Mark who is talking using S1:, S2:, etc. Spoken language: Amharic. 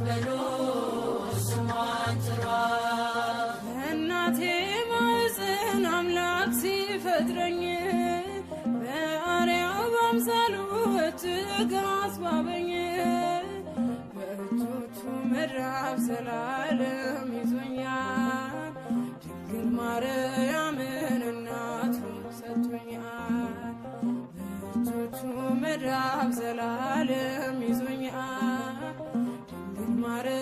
S1: በሉ ስሟን ጥሯት።
S2: እናቴ ማኅፀን አምላክ ሲፈጥረኝ በአርአያው በአምሳሉ እጅግ አስዋበኝ። በእጆቹ መዳፍ ዘላለም ይዞኛል። ድንግል ማርያምን እናቱን ሰጥቶኛል። በእጆቹ መዳፍ ዘላለም ይዞኛል። ድንግል ማርያም